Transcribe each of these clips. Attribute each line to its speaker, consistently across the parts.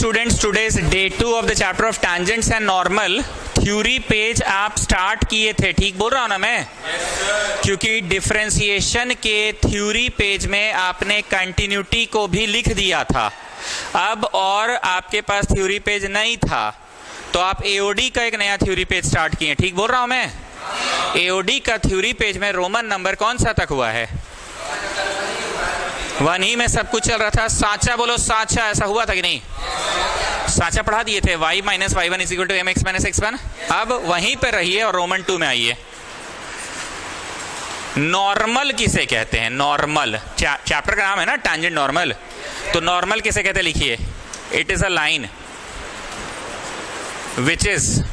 Speaker 1: Students, today's day 2 of the chapter of tangents and normal theory page आप start किए थे, ठीक बोल रहा हूं ना मैं? क्योंकि डिफरेंशिएशन के थ्योरी पेज में आपने कंटिन्यूटी को भी लिख दिया था। अब और आपके पास थ्योरी पेज नहीं था, तो आप एओडी का एक नया थ्योरी पेज स्टार्ट किए, ठीक बोल रहा हूं मैं? एओडी का थ्योरी पेज में रोमन नंबर कौन सा तक हुआ है? 1 ही में सब कुछ चल रहा था। साचा बोलो, साचा। ऐसा हुआ था कि नहीं? साचा पढ़ा दिए थे, y minus y1 is equal to mx minus x1। अब वहीं पर रहिए और रोमन 2 में आइए। नॉर्मल किसे कहते हैं? नॉर्मल चैप्टर का नाम है ना, टैंजेंट नॉर्मल। तो नॉर्मल किसे कहते हैं? लिखिए, it is a line which is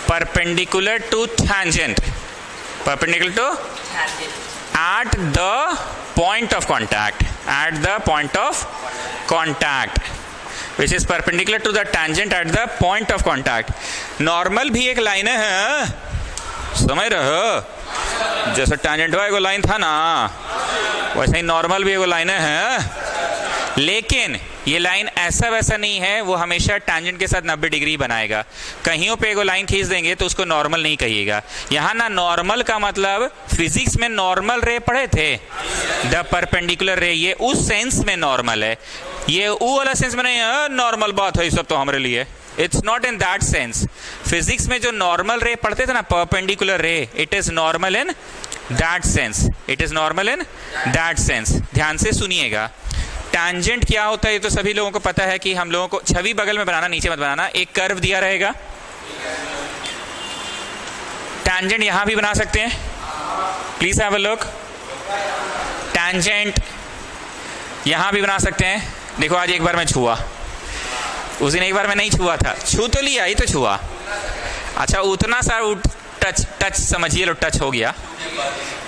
Speaker 1: perpendicular to tangent, perpendicular to at the point of contact, at the point of contact, which is perpendicular to the tangent at the point of contact. Normal भी एक line है, समझ रहे हो? जैसे tangent वाला एक line था ना, वैसे ही नॉर्मल भी एक लाइन है। लेकिन ये लाइन ऐसा वैसा नहीं है, वो हमेशा टैंजेंट के साथ 90 डिग्री बनाएगा। कहीं पे एगो लाइन खींच देंगे तो उसको नॉर्मल नहीं कहिएगा। यहाँ ना नॉर्मल का मतलब, फिजिक्स में नॉर्मल रे पढ़े थे, द परपेंडिकुलर रे, ये उस सेंस में नॉर्मल है, ये वो वाला सेंस में नहीं है। नॉर्मल बात है ये सब तो हमारे लिए, it's not in that sense. Physics में जो नॉर्मल रे पढ़ते थे ना, परपेंडिकुलर रे, it is normal in that sense, it is normal in that sense. ध्यान से सुनिएगा, टैंजेंट क्या होता है ये तो सभी लोगों को पता है कि हम लोगों को छवि बगल में बनाना, नीचे मत बनाना। एक कर्व दिया रहेगा, टैंजेंट यहां भी बना सकते हैं, please have a look. Tangent यहां भी बना सकते हैं। देखो आज एक बार मैं छुआ, उस दिन एक बार मैं नहीं छुआ था, छू तो लिया ही तो छुआ। अच्छा उतना सा टच समझिए लो, टच हो गया,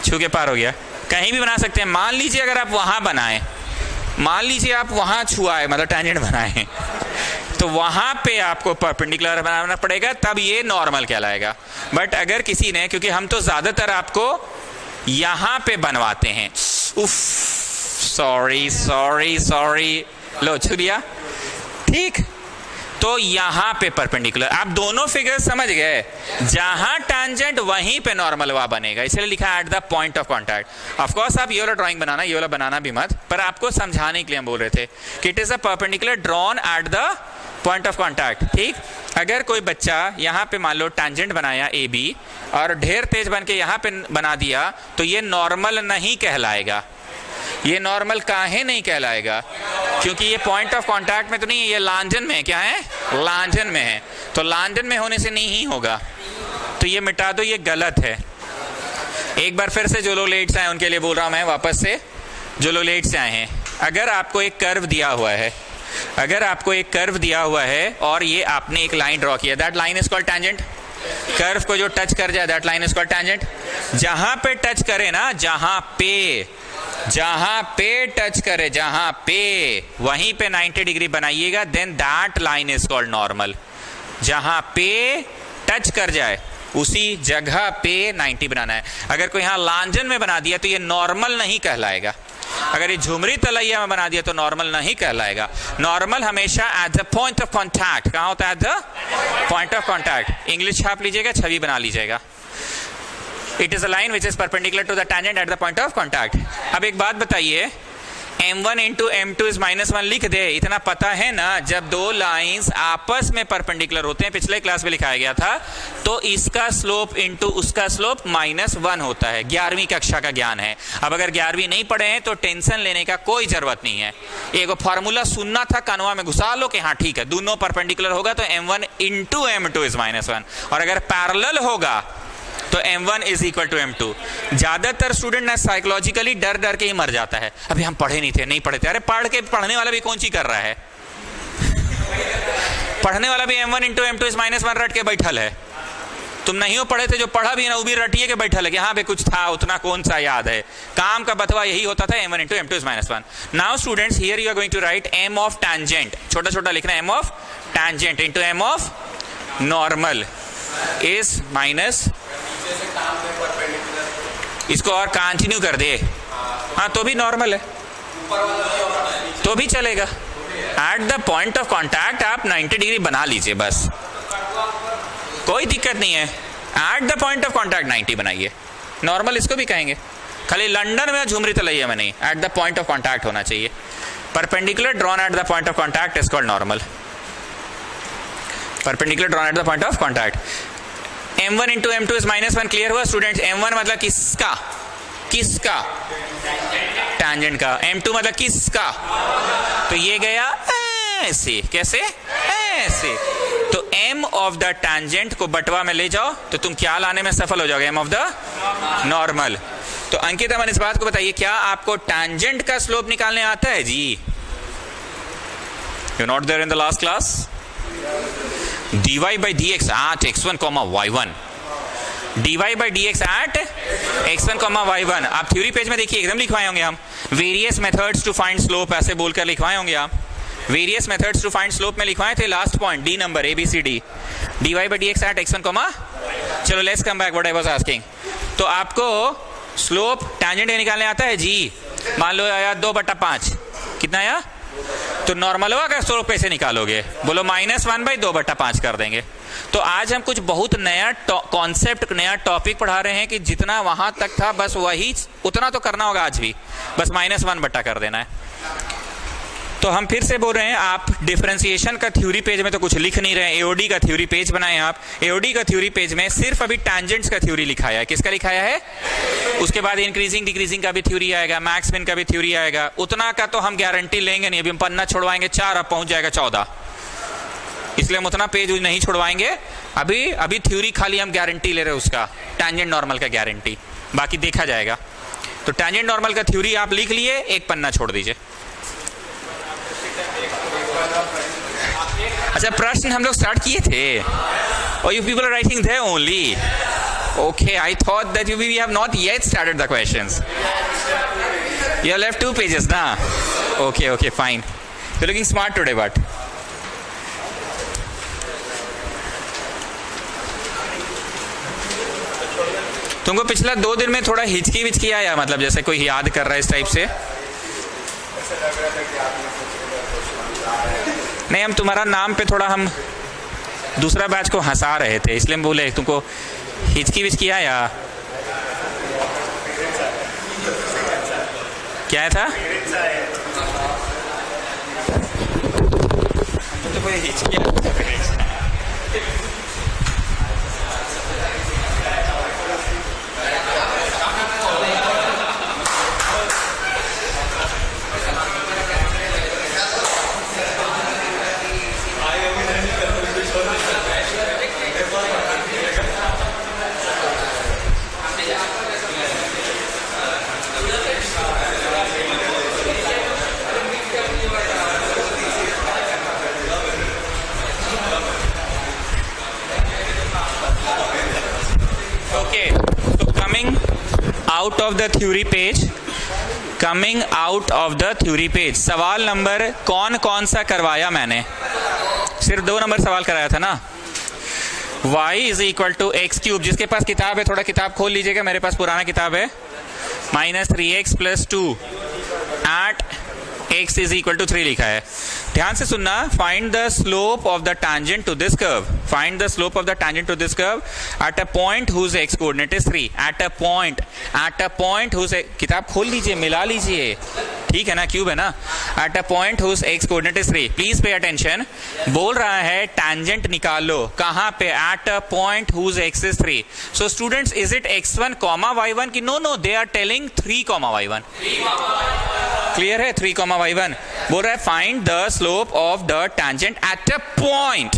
Speaker 1: छू के पार हो गया। कहीं भी बना सकते हैं। मान लीजिए अगर आप वहां बनाए, मान लीजिए आप वहां छुआए, मतलब टैंजेंट बनाए, तो वहां पे आपको परपेंडिकुलर बनाना पड़ेगा, तब ये नॉर्मल कहलाएगा। बट अगर किसी ने, क्योंकि हम तो ज्यादातर आपको यहां पे बनवाते हैं, उफ सॉरी सॉरी सॉरी, लो छू दिया, ठीक, तो यहां पे परपेंडिकुलर। आप दोनों फिगर समझ गए, जहां टैंजेंट वहीं पे नॉर्मल वहां बनेगा, इसलिए लिखा है at the point of contact. Of course आप ये वाला ड्राइंग बनाना, ये वाला बनाना भी मत, पर आपको समझाने के लिए हम बोल रहे थे कि it is a perpendicular drawn at the point of contact, ठीक। अगर कोई बच्चा यहां पे मान लो टैंजेंट बनाया ए बी और ढेर तेज बन के यहां पे बना दिया, तो ये नॉर्मल नहीं कहलाएगा। ये नॉर्मल काहे नहीं कहलाएगा? क्योंकि ये पॉइंट ऑफ कांटेक्ट में तो नहीं है, ये लांजन में है। क्या है? लांजन में है, तो लांजन में होने से नहीं ही होगा, तो ये मिटा दो, ये गलत है। एक बार फिर से जो लोग लेट से आए उनके लिए बोल रहा हूं मैं वापस से, जो लोग लेट से आए हैं, अगर आपको एक कर्व दिया हुआ है, अगर आपको एक कर्व दिया हुआ है और ये आपने एक लाइन ड्रॉ किया, that line is called tangent. Curve को जो टच कर जाए, that line is called tangent. जहां पे टच करे ना, जहां पे टच करे, जहां पे, वहीं पे 90 डिग्री बनाइएगा, then that line is called normal. जहां पे टच कर जाए उसी जगह पे 90 बनाना है। अगर कोई यहां लांजन में बना दिया तो ये नॉर्मल नहीं कहलाएगा। अगर ये झुमरी तलैया में बना दिया तो नॉर्मल नहीं कहलाएगा। नॉर्मल हमेशा at the point of contact, कहां होता है? At the point of contact. English छाप लीजिएगा, छवि बना लीजिएगा। It is a line which is perpendicular to the tangent at the point of contact. अब एक बात बताइए, m1 इंटू m2 इज -1 लिख दे, इतना पता है ना, जब दो लाइंस आपस में परपेंडिकुलर होते हैं, पिछले क्लास में लिखाया गया था, तो इसका स्लोप इंटू उसका स्लोप -1 होता है। 11वीं कक्षा का ज्ञान है। अब अगर 11वीं नहीं पढ़े हैं तो टेंशन लेने का कोई जरूरत नहीं है। एक फॉर्मूला सुनना था, कानवा में घुसा लो कि हाँ ठीक है, दोनों परपेंडिकुलर होगा तो m1 इंटू m2 इज -1, और अगर पैरेलल होगा तो m1 is equal to m2। ज्यादातर स्टूडेंट ना साइकोलॉजिकली डर डर के ही मर जाता है, अभी हम पढ़े नहीं थे, नहीं पढ़े थे। अरे पढ़ने वाला भी कौन सी कर रहा है? पढ़ने वाला भी m1 इंटू m2 इज -1 रट के बैठल है। तुम नहीं हो पढ़े थे, जो पढ़ा भी ना वो भी रटिए के बैठल है कि हाँ भाई कुछ था, उतना कौन सा याद है। काम का बतवा यही होता था, m1 into m2 is -1। Now students, here you are going to write m of tangent, छोटा छोटा लिखना, m of tangent into m of normal is minus, इसको और कंटिन्यू कर दे, हाँ तो भी नॉर्मल है, तो भी चलेगा। Eight the point of contact आप 90 डिग्री बना लीजिए, बस कोई दिक्कत नहीं है। At the point of contact 90 बनाइए, नॉर्मल इसको भी कहेंगे। खाली लंदन में झुमरी तो लइए में नहीं, eight the point of contact होना चाहिए। Perpendicular drawn at the point of contact is called normal. Perpendicular drawn at the point of contact. m1 into m2 is -1, clear हुआ स्टूडेंट्स? m1 मतलब किसका? किसका? टैंजेंट का। m2 मतलब किसका? तो ये गया ऐसे, कैसे? ऐसे। तो m ऑफ द टैंजेंट को बटवा में ले जाओ तो तुम क्या लाने में सफल हो जाओगे? m of the normal. तो अंकित अमन इस बात को बताइए, क्या आपको टैंजेंट का स्लोप निकालने आता है जी? You not there in the last class? dy by dx at x1, y1, dy by dx at x1, y1। आप थ्योरी पेज में देखिए एकदम लिखवाए होंगे हम, various methods to find slope ऐसे बोलकर लिखवाए होंगे आप। Various methods to find slope में लिखवाए थे last point, D number ABCD, dy by dx at x1, चलो let's come back what I was asking. तो आपको स्लोप टैंजेंट निकालने आता है जी? मान लो आया 2/5, कितना आया? तो नॉर्मल होगा, स्लोप कैसे निकालोगे? बोलो -1/2/5 कर देंगे। तो आज हम कुछ बहुत नया कॉन्सेप्ट, नया टॉपिक पढ़ा रहे हैं कि जितना वहां तक था बस वही उतना तो करना होगा आज भी, बस -1 कर देना है। तो हम फिर से बोल रहे हैं, आप डिफरेंशिएशन का थ्योरी पेज में तो कुछ लिख नहीं रहे हैं, एओडी का थ्योरी पेज बनाए आप। एओडी का थ्योरी पेज में सिर्फ अभी टैंजेंट्स का थ्योरी लिखाया है। किसका लिखाया है? उसके बाद इंक्रीजिंग डिक्रीजिंग का भी थ्योरी आएगा, मैक्स मिन का भी थ्योरी आएगा। उतना का तो हम गारंटी लेंगे नहीं, अभी हम पन्ना छोड़वाएंगे 4, अब पहुंच जाएगा 14, इसलिए हम उतना पेज नहीं छोड़वाएंगे। अभी थ्योरी खाली हम गारंटी ले रहे हैं उसका, टैंजेंट नॉर्मल का गारंटी, बाकी देखा जाएगा। तो टैंजेंट नॉर्मल का थ्योरी आप लिख लिए, एक पन्ना छोड़ दीजिए। अच्छा, प्रश्न हम लोग स्टार्ट किए थे, और you people are writing there only. Okay, I thought that we have not yet started the questions. You have left 2 pages ना? Okay okay fine, you looking smart today. But तुमको पिछला 2 दिन में थोड़ा हिचकी आया, मतलब जैसे कोई याद कर रहा है इस टाइप से? नहीं, हम तुम्हारा नाम पे थोड़ा हम दूसरा बैच को हंसा रहे थे, इसलिए हम बोले तुमको हिचकी आया। क्या था? तो हिचकी out of the theory page, coming out of the theory page. सवाल नंबर कौन सा करवाया मैंने? सिर्फ 2 नंबर सवाल कराया था ना। y = x³, जिसके पास किताब है थोड़ा किताब खोल लीजिएगा, मेरे पास पुराना किताब है। -3x + 2 एट x = 3 लिखा है। ध्यान से सुनना, find the slope of the tangent to this curve, find the slope of the tangent to this curve at a point whose x coordinate is 3, at a point whose, किताब खोल लीजिए, मिला लीजिए, ठीक है ना, क्यूब है ना। At a point whose x coordinate is 3, please pay attention. बोल रहा है टैंजेंट निकालो, कहां पे? At a point whose x is 3। So students, is it x1, y1 की? No, they are telling 3, y1। Clear है? 3, y1 बोल रहा है find the slope of the tangent at a point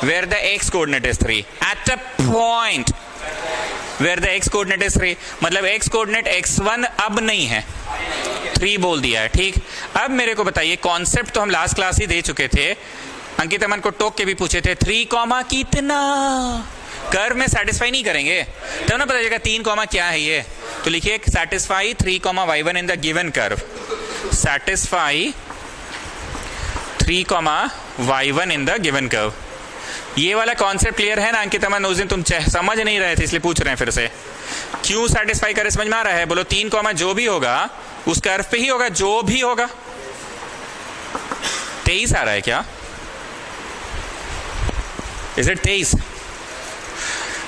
Speaker 1: where the x coordinate is 3, at a point where the x coordinate is 3, मतलब x coordinate x1 अब नहीं है, 3 बोल दिया है, ठीक। अब मेरे को बताइए, कॉन्सेप्ट तो हम लास्ट क्लास ही दे चुके थे, अंकित अमन को टोक के भी पूछे थे, 3, कितना? कर्व में सेटिस्फाई नहीं करेंगे तब ना पता चलेगा 3, क्या है ये। तो लिखिए satisfy 3, y1 in the given curve, satisfy 3, y1 in the given curve. ये वाला कॉन्सेप्ट क्लियर है ना अंकित अमन? उस दिन तुम समझ नहीं रहे थे इसलिए पूछ रहे हैं फिर से। क्यों सेटिस्फाई करे समझ में आ रहा है? बोलो 3, जो भी होगा उस कर्व पे ही होगा, जो भी होगा। 23 आ रहा है क्या? Is it 23?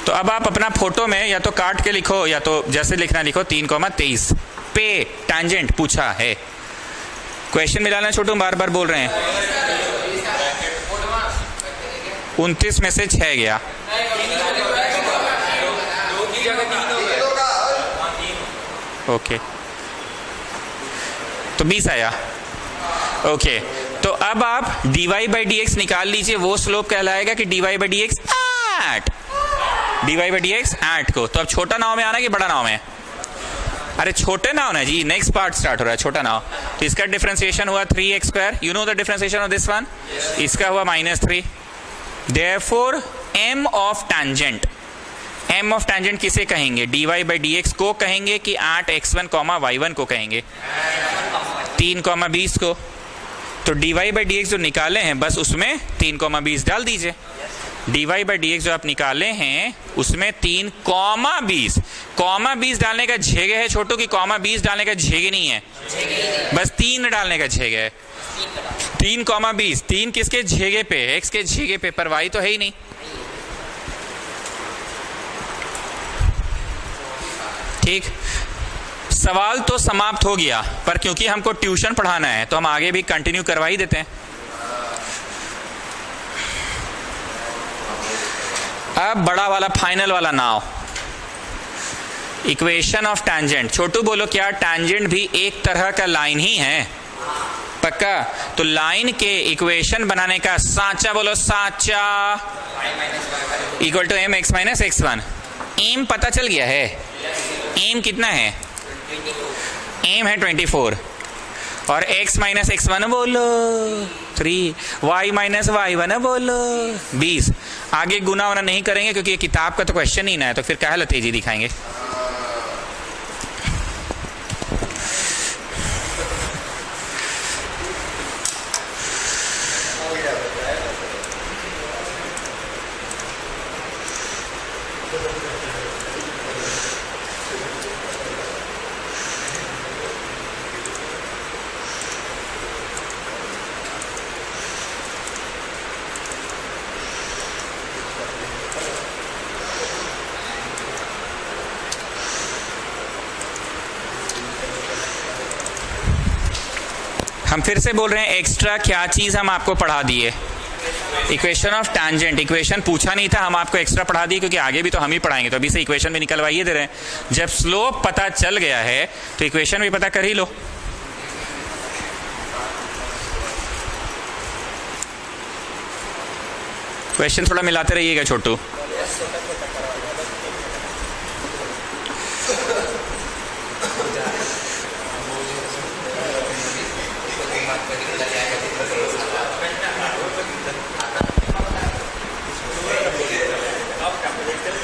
Speaker 1: तो अब आप अपना फोटो में या तो काट के लिखो या तो जैसे लिखना लिखो 3,23 पे टैंजेंट पूछा है। क्वेश्चन मिलाना छोटू, बार बार बोल रहे हैं। 29 में से 6 गया। ओके, तो 20 आया। ओके, तो अब आप dy बाई डी एक्स निकाल लीजिए। वो स्लोप कहलाएगा कि dy by D x at dy by D x at को। तो अब छोटा नाव में आना कि बड़ा नाव में? अरे छोटे नाव ना जी, नेक्स्ट पार्ट स्टार्ट हो रहा है छोटा नाव। तो इसका डिफरेंशिएशन हुआ 3x²। You know the differentiation of this one? इसका हुआ -3। Therefore m of tangent, m of tangent किसे कहेंगे? dy बाई डी एक्स को कहेंगे कि 8x1, y1 को कहेंगे? 3,20 को। तो dy बाई डी एक्स जो निकाले हैं बस उसमें 3,20 डाल दीजिए। dy बाई डी एक्स जो आप निकाले हैं उसमें 3,20 डालने का झेगे है छोटू की ,20 डालने का झेगे नहीं है, बस 3 डालने का झेगे है। 3,20, 3 किसके झेगे पे? x के झेगे पे, पर y तो है ही नहीं। ठीक, सवाल तो समाप्त हो गया, पर क्योंकि हमको ट्यूशन पढ़ाना है तो हम आगे भी कंटिन्यू करवा ही देते हैं। अब बड़ा वाला फाइनल वाला नाव, इक्वेशन ऑफ टैंजेंट। छोटू बोलो, क्या टैंजेंट भी एक तरह का लाइन ही है? पक्का? तो लाइन के इक्वेशन बनाने का साचा बोलो, साचा equal to mx minus x1। M पता चल गया है? एम कितना है? एम है 24 और x माइनस x1 बोलो 3, y माइनस y1 बोलो 20। आगे गुना वना नहीं करेंगे क्योंकि ये किताब का तो क्वेश्चन ही ना है, तो फिर क्या तेजी दिखाएंगे। हम फिर से बोल रहे हैं, एक्स्ट्रा क्या चीज हम आपको पढ़ा दिए? Equation of tangent. इक्वेशन पूछा नहीं था, हम आपको एक्स्ट्रा पढ़ा दिए क्योंकि आगे भी तो हम ही पढ़ाएंगे, तो अभी से इक्वेशन भी निकलवाइए दे रहे हैं। जब स्लोप पता चल गया है तो इक्वेशन भी पता कर ही लो। क्वेश्चन थोड़ा मिलाते रहिएगा छोटू।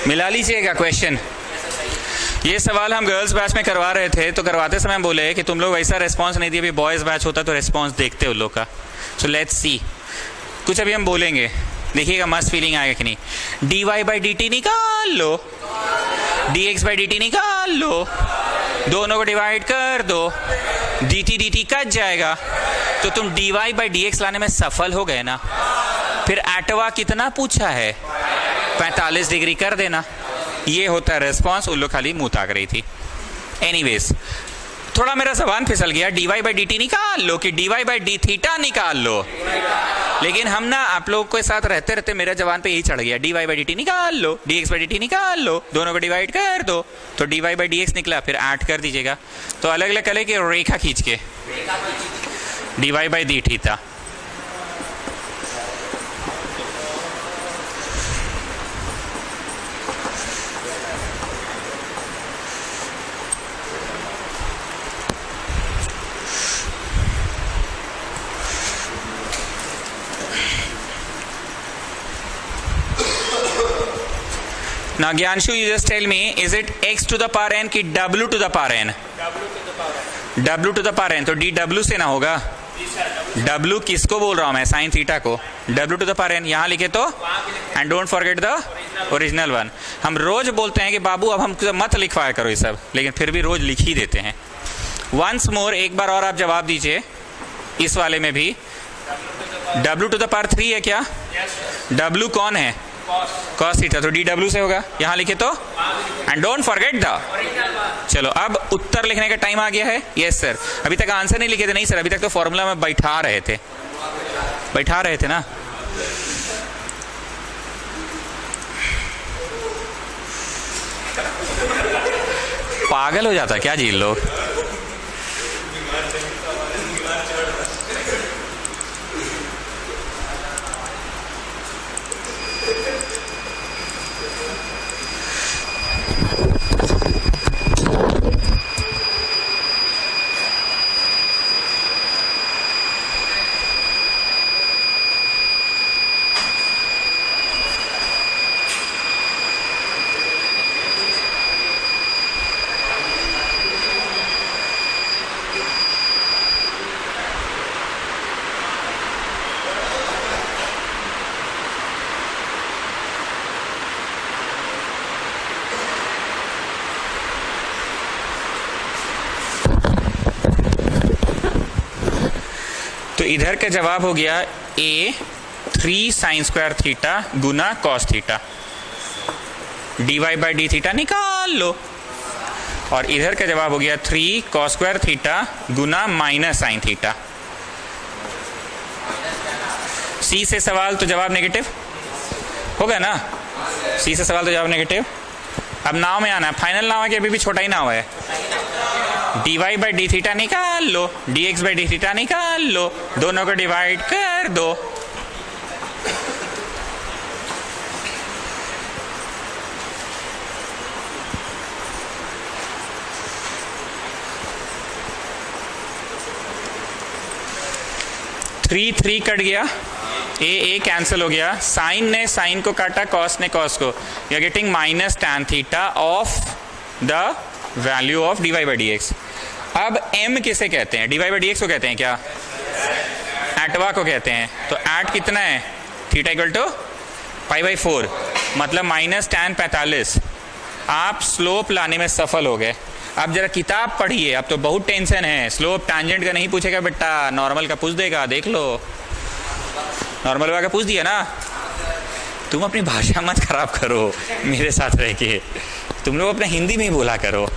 Speaker 1: मिला लीजिएगा क्वेश्चन। ये सवाल हम गर्ल्स बैच में करवा रहे थे, तो करवाते समय हम बोले कि तुम लोग वैसा रेस्पॉन्स नहीं दिए, अभी बॉयज बैच होता तो रेस्पॉन्स देखते उन लोग का। सो लेट्स सी, कुछ अभी हम बोलेंगे, देखिएगा मस्त फीलिंग आएगा कि नहीं। dy बाई डी टी निकाल लो, dx बाई डी टी निकाल लो, दोनों को डिवाइड कर दो, dt कट जाएगा, तो तुम dy बाई डी एक्स लाने में सफल हो गए ना। फिर एटवा कितना पूछा है? 45 डिग्री कर देना। ये होता है रेस्पॉन्स। उन लोग खाली मुंह ताक रही थी। एनीवेज, थोड़ा मेरा सवाल फिसल गया। dy बाई डी टी निकाल लो कि dy बाई डी थीटा निकाल लो, लेकिन हम ना आप लोग के साथ रहते रहते मेरा जवान पे यही चढ़ गया। dy बाई डी टी निकाल लो, dx बाई डी टी निकाल लो, दोनों को डिवाइड कर दो, तो dy बाई डी एक्स निकला। फिर ऐड कर दीजिएगा, तो अलग अलग कले की रेखा खींच के dy by D theta. Now Gyanshu, you just tell me, is it x to the power n कि w to the power n? w to the power n, तो dw से ना होगा। w किसको बोल रहा हूं मैं? साइन थीटा को। w to the power n यहां लिखे तो, and don't forget the original one. हम रोज बोलते हैं कि बाबू अब हम मत लिखवाया करो ये सब, लेकिन फिर भी रोज लिख ही देते हैं। वंस मोर, एक बार और आप जवाब दीजिए इस वाले में भी। W टू द पावर 3 है क्या? W कौन है? cos थीटा, तो DW से होगा, यहाँ लिखे तो एंड डोंट फॉरगेट द। चलो अब उत्तर लिखने का टाइम आ गया है। यस सर, अभी तक आंसर नहीं लिखे थे। नहीं सर, अभी तक तो फॉर्मूला में बैठा रहे थे ना। पागल हो जाता क्या जी लोग? तो इधर का जवाब हो गया A 3 sine square theta Guna cos theta, dy by D theta निकाल लो। और इधर का जवाब हो गया 3 कॉस स्क्वायर थीटा गुना माइनस साइन थीटा। C से सवाल तो जवाब नेगेटिव होगा ना? C से सवाल तो जवाब नेगेटिव। अब नाव में आना है, फाइनल नाव है कि अभी भी छोटा ही नाव है? dy बाई डी थीटा निकाल लो, dx बाई डी थीटा निकाल लो, दोनों को डिवाइड कर दो। थ्री कट गया, ए कैंसिल हो गया, साइन ने साइन को काटा, कॉस ने कॉस को, you are getting minus tan theta of the value of dy by D x. अब m किसे कहते हैं? dy बाई डी एक्स को कहते हैं क्या? एटवा को कहते हैं। तो एट कितना है? Theta equal to pi by 4, मतलब माइनस टैन 45। आप स्लोप लाने में सफल हो गए। अब जरा किताब पढ़िए, अब तो बहुत टेंशन है। स्लोप टैंजेंट का नहीं पूछेगा बेटा, नॉर्मल का पूछ देगा, देख लो। नॉर्मल वाला का पूछ दिया ना। तुम अपनी भाषा मत खराब करो मेरे साथ रह के, तुम लोग अपने हिंदी में ही बोला करो।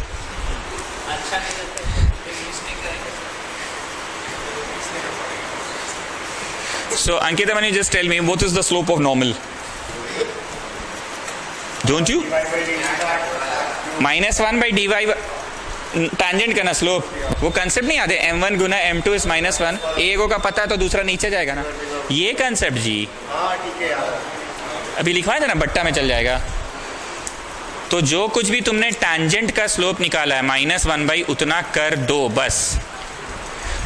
Speaker 1: So Ankita, when you just tell me what is the slope of normal? Don't you? -1 by dy tangent का ना स्लोप, वो कंसेप्ट नहीं आते? m1 Guna m2 is -1। एक का पता है तो दूसरा नीचे जाएगा ना, ये कंसेप्ट जी। अभी लिखवाए थे ना, बट्टा में चल जाएगा। तो जो कुछ भी तुमने टैंजेंट का स्लोप निकाला है -1 बाई उतना कर दो बस।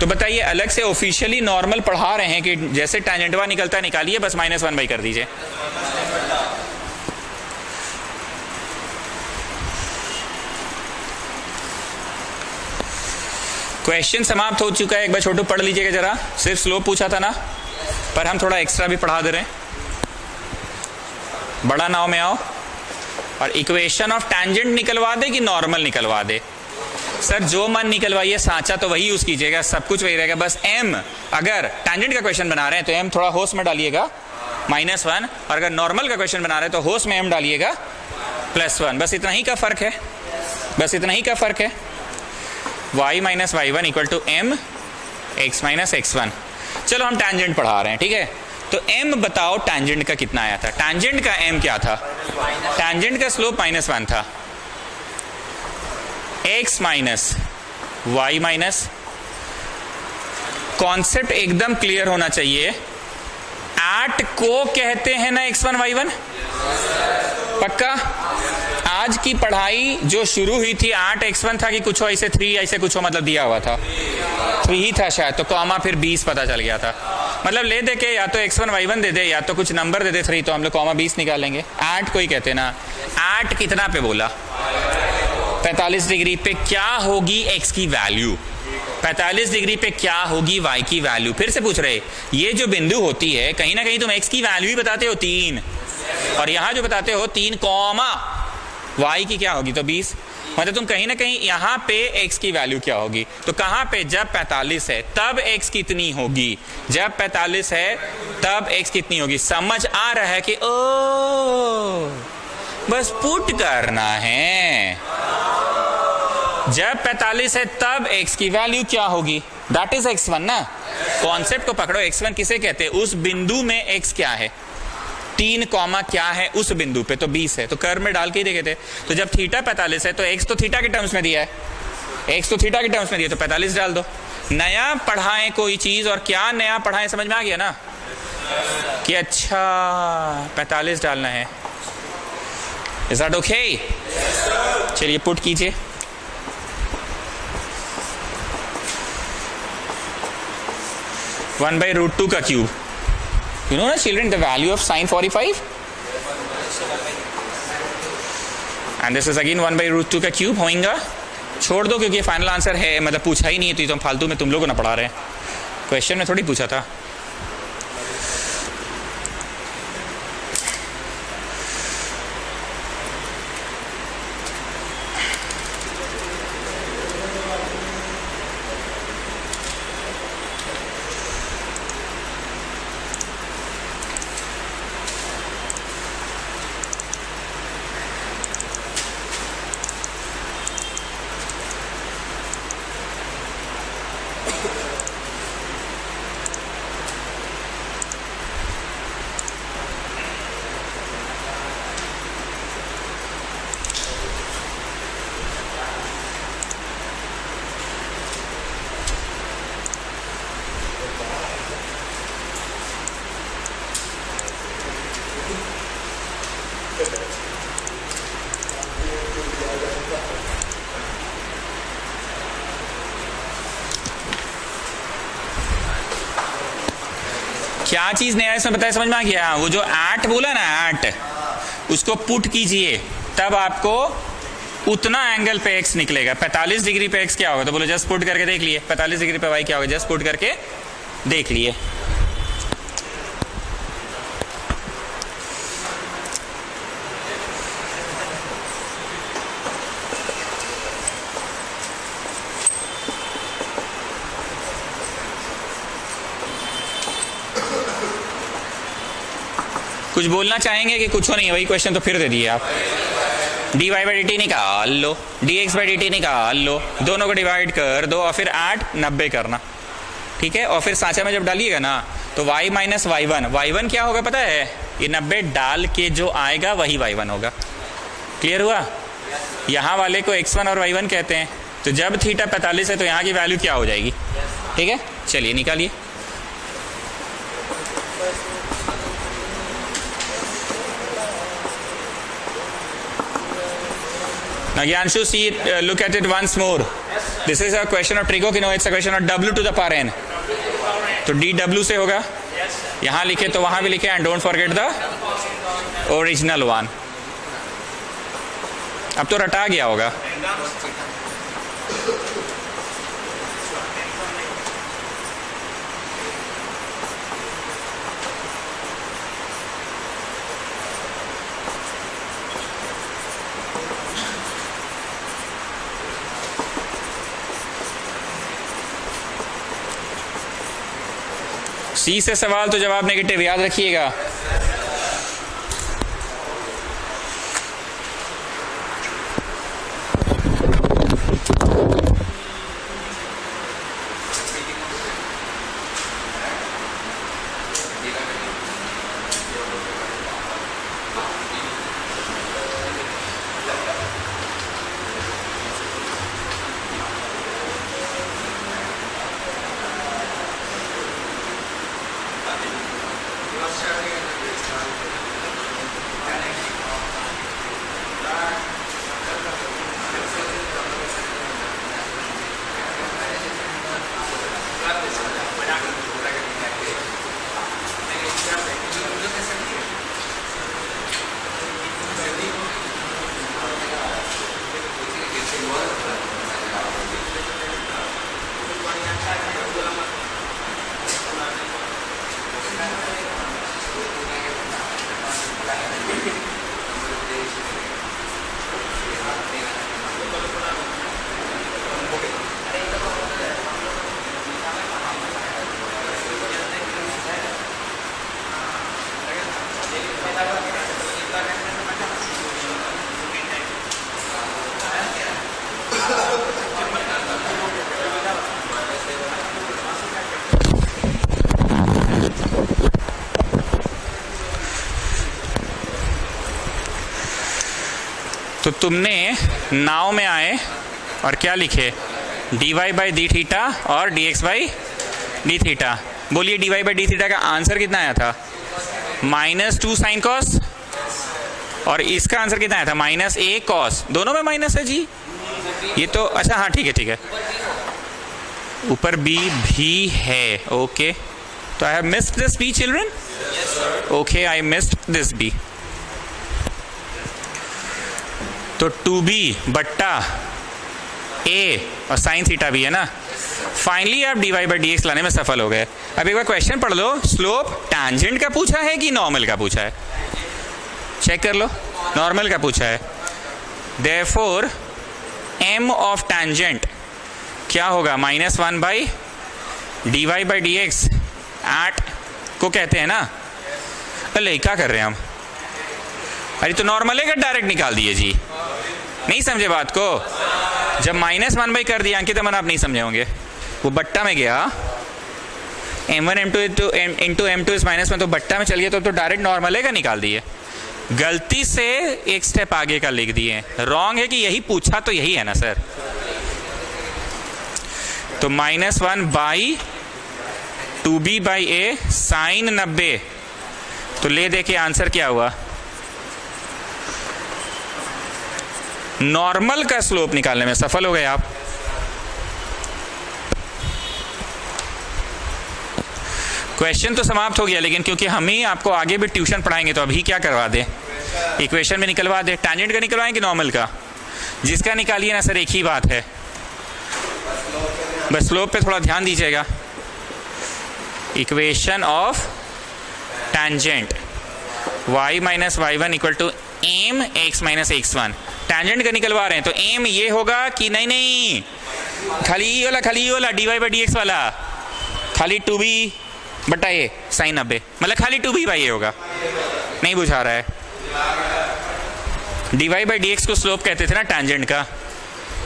Speaker 1: तो बताइए, अलग से ऑफिशियली नॉर्मल पढ़ा रहे हैं कि जैसे टैंजेंटवा निकलता है निकालिए, बस -1 बाई कर दीजिए। क्वेश्चन समाप्त हो चुका है, एक बार छोटू पढ़ लीजिएगा जरा। सिर्फ स्लोप पूछा था ना, पर हम थोड़ा एक्स्ट्रा भी पढ़ा दे रहे हैं। बड़ा नाव में आओ और इक्वेशन ऑफ टैंजेंट निकलवा दे कि नॉर्मल निकलवा दे? सर जो मन निकलवाइए, साँचा तो वही यूज कीजिएगा, सब कुछ वही रहेगा। बस m, अगर टैंजेंट का क्वेश्चन बना रहे हैं तो m थोड़ा होश में डालिएगा -1, और अगर नॉर्मल का क्वेश्चन बना रहे हैं तो होश में m डालिएगा +1। बस इतना ही का फर्क है, बस इतना ही का फर्क है। y minus y1 equal to m x minus x1। चलो हम टैंजेंट पढ़ा रहे हैं, ठीक है? तो m बताओ टैंजेंट का कितना आया था? टैंजेंट का m क्या था? टैंजेंट का स्लोप -1 था। x minus y minus, concept एकदम क्लियर होना चाहिए। एट को कहते हैं ना x1 y1, पक्का? आज की पढ़ाई जो शुरू हुई थी 8x1 था कि कुछ हो ऐसे 3 ऐसे कुछ हो, मतलब दिया हुआ था 3 ही था शायद, तो कॉमा फिर 20 पता चल गया था। मतलब ले दे के या तो x1 y1 दे दे या तो कुछ नंबर दे दे 3, तो हम लोग कॉमा 20 निकालेंगे। 8 को ही कहते ना। 8 कितना पे बोला? 45 डिग्री पे क्या होगी x की वैल्यू? 45 डिग्री पे क्या होगी y की वैल्यू? फिर से पूछ रहे, ये जो बिंदु होती है कहीं ना कहीं तुम x की वैल्यू ही बताते हो 3, और यहां जो बताते हो 3 कॉमा y की क्या होगी तो 20। मतलब तुम कहीं ना कहीं यहाँ पे x की वैल्यू क्या होगी, तो कहाँ पे, जब 45 है तब x कितनी होगी, जब 45 है तब x कितनी होगी। समझ आ रहा है कि ओ बस पुट करना है, जब 45 है तब x की वैल्यू क्या होगी, दैट इज x1 ना। कॉन्सेप्ट को पकड़ो, x1 किसे कहते हैं, उस बिंदु में x क्या है, 3 कॉमा क्या है उस बिंदु पे, तो 20 है, तो कर्व में डाल के ही देखे थे। तो जब थीटा 45 है तो x तो थीटा के टर्म्स में दिया है, x तो थीटा के टर्म्स में दिया, तो 45 डाल दो। नया पढ़ाएं कोई चीज और क्या नया पढ़ाएं, समझ में आ गया ना कि अच्छा 45 डालना है। Is that okay? चलिए पुट कीजिए। वन बाई रूट 2 का क्यूब, you know ना children the value of sin 45 and this is again 1 by root 2 का क्यूब होएगा। छोड़ दो क्योंकि फाइनल आंसर है, मतलब पूछा ही नहीं है, तो ये तो फालतू में तुम लोगों ने पढ़ा रहे हैं, क्वेश्चन में थोड़ी पूछा था। क्या चीज नया इसमें बताया, समझ में आ गया। वो जो 8 बोला ना, 8 उसको पुट कीजिए, तब आपको उतना एंगल पे x निकलेगा। 45 डिग्री पे x क्या होगा, तो बोलो जस्ट पुट करके देख लिए। 45 डिग्री पे y क्या होगा, जस्ट पुट करके देख लिए। कुछ बोलना चाहेंगे कि कुछ हो नहीं, वही क्वेश्चन तो फिर दे दिए आप। dy बाई dt निकाल लो, dx बाई dt निकाल लो, दोनों को डिवाइड कर दो और फिर 8 90 करना, ठीक है। और फिर सांचा में जब डालिएगा ना तो y माइनस y1 क्या होगा पता है, ये 90 डाल के जो आएगा वही y1 होगा। क्लियर हुआ? यहाँ वाले को x1 और y1 कहते हैं, तो जब थीटा 45 है तो यहाँ की वैल्यू क्या हो जाएगी, ठीक है। चलिए निकालिए। Agyanshu, see it, look at it once more. This is a question of trigonometry, it's a question of w to the power n. तो dw से होगा, यहाँ लिखे तो वहां भी लिखे, and don't forget the original one. अब तो रटा गया होगा। सी से सवाल तो जवाब नेगेटिव, याद रखिएगा।
Speaker 2: Let's
Speaker 1: तो तुमने नाव में आए और क्या लिखे, dy बाई डी थीटा और dx बाई डी थीटा। बोलिए dy बाई डी थीटा का आंसर कितना आया था, -2 साइन कॉस, और इसका आंसर कितना आया था, -a कॉस। दोनों में माइनस है जी, ये तो अच्छा हाँ ठीक है ठीक है, ऊपर b भी है। ओके, तो I have missed this b children. Okay, I missed this b। तो 2b बट्टा a और साइन थीटा भी है ना। फाइनली आप dy बाई डी एक्स लाने में सफल हो गए। अब एक बार क्वेश्चन पढ़ लो, स्लोप टैंजेंट का पूछा है कि नॉर्मल का पूछा है, चेक कर लो, नॉर्मल का पूछा है। देयरफॉर m ऑफ टैंजेंट क्या होगा, -1 by dy by D x at को कहते हैं ना। अरे क्या कर रहे हैं हम, अरे तो नॉर्मल है कि डायरेक्ट निकाल दिए जी, नहीं समझे बात को। जब -1 बाई कर दिया अंकित, मन आप नहीं समझे होंगे, वो बट्टा में गया, m1 m2 into m2 is -1, तो बट्टा में चल गया, तो डायरेक्ट नॉर्मल है का निकाल दिए। गलती से एक स्टेप आगे का लिख दिए, रॉन्ग है कि यही पूछा तो यही है ना सर। तो -1 by 2b by a sine 90, तो ले देखिए आंसर क्या हुआ, नॉर्मल का स्लोप निकालने में सफल हो गए आप। क्वेश्चन तो समाप्त हो गया, लेकिन क्योंकि हम ही आपको आगे भी ट्यूशन पढ़ाएंगे तो अभी क्या करवा दे, इक्वेशन में निकलवा दे। टैंजेंट का निकलवाएं कि नॉर्मल का, जिसका निकालिए ना सर, एक ही बात है, बस स्लोप पे थोड़ा ध्यान दीजिएगा। Equation of tangent y minus y1 equal to m x minus x1। Tangent का निकलवा रहे हैं तो एम ये होगा कि नहीं, नहीं खाली ये वाला dy बाई डी एक्स वाला, खाली 2b बटा a साइन 90, मतलब खाली 2b बाई a होगा, नहीं बुझा रहा है। dy बाई डी एक्स को स्लोप कहते थे ना टैंजेंट का,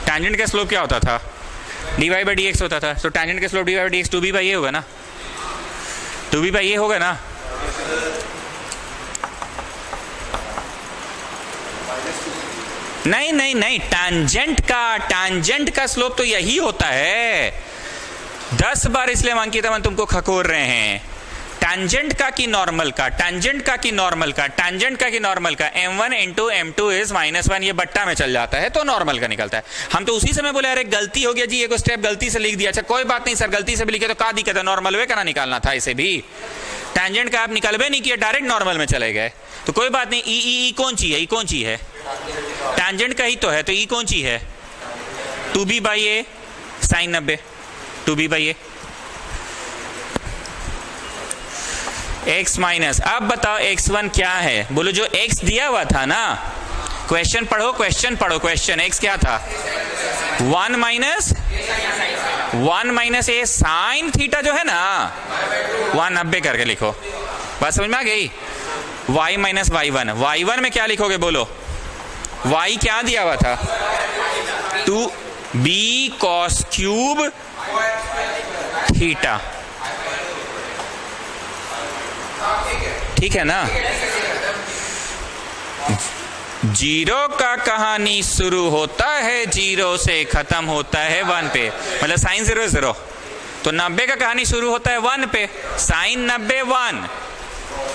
Speaker 1: टैंजेंट का स्लोप क्या होता था, dy बाई डी एक्स होता था। तो टैंजेंट का slope dy by D x 2b by a होगा ना, 2b बाई a होगा ना। नहीं नहीं नहीं, टैंजेंट का स्लोप तो यही होता है। 10 बार इसलिए अंकित मन तुमको खकोर रहे हैं, टैंजेंट का कि नॉर्मल का, टैंजेंट का कि नॉर्मल का, टैंजेंट का कि नॉर्मल का। m1 इंटू m2 इज -1, ये बट्टा में चल जाता है तो नॉर्मल का निकलता है। हम तो उसी समय बोले अरे गलती हो गया जी, एक स्टेप गलती से लिख दिया। अच्छा कोई बात नहीं सर, गलती से भी लिखे तो क्या दिक्कत है, नॉर्मल वे करना निकालना था इसे भी। टैंजेंट का आप निकलवे नहीं किया, डायरेक्ट नॉर्मल में चले गए, तो कोई बात नहीं। ई कौन सी है, ई कौन सी है, टैंजेंट का ही तो है, तो ई कौन सी है, 2b by a sine 90, 2b by a x minus. अब बताओ x1 क्या है, बोलो जो x दिया हुआ था ना, क्वेश्चन पढ़ो, क्वेश्चन पढ़ो, क्वेश्चन x क्या था, 1 माइनस a साइन थीटा जो है ना, 190 करके लिखो, बात समझ में आ गई। y माइनस y1 में क्या लिखोगे बोलो, y क्या दिया हुआ था, 2b cos क्यूब थीटा, ठीक है ना। जीरो का कहानी शुरू होता है 0 से, खत्म होता है 1 पे, मतलब साइन 0 0। तो 90 का कहानी शुरू होता है 1 पे, साइन 90 1,